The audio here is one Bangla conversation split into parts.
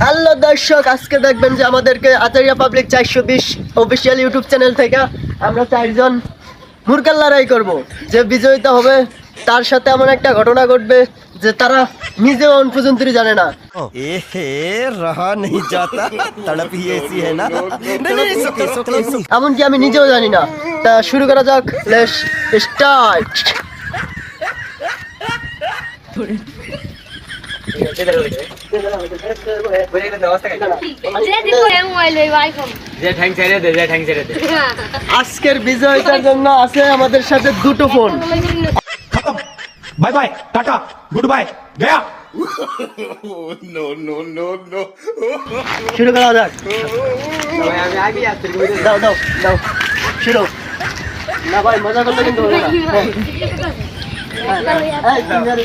হ্যালো দর্শক, আজকে দেখবেন যে আমাদেরকে Acharia public 420 official YouTube channel থেকে আমরা 4 জন মুরগার লড়াই করব। যে বিজয়িতা হবে তার সাথে এমন একটা ঘটনা ঘটবে যে তারা নিজেও অন পর্যন্ত জানে না। रहा नहीं जाता तड़प ही ऐसी है ना। এমনকি আমি নিজেও জানি না। তা শুরু করা যাক, লেটস স্টার্ট। আজকের বিজয়িতার জন্য আছে আমাদের সাথে দুটো phone. Bye bye tata goodbye गया। শুরু করা যাক। দাও দাও দাও শুরু। না ভাই, মজা করলে কিন্তু হবে না। এই তিনজন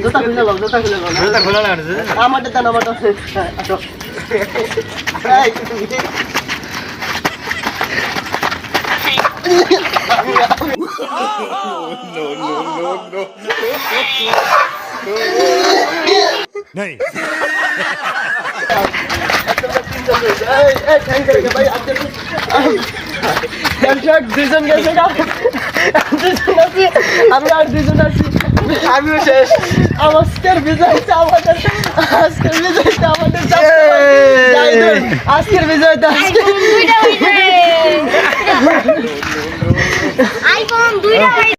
জুতা খুলে নাও, জুতা খুলে নাও। জুতা খোলা না আমারটা দেন, আমারটা আসো। नहीं দুজন গেছে, আমি আর দুজন আছি। আমিও শেষ। আজকের বিজয়টা আমাদের, আজকের বিজয়টা আমাদের, আজকের বিজয়টা আইফোন 2টা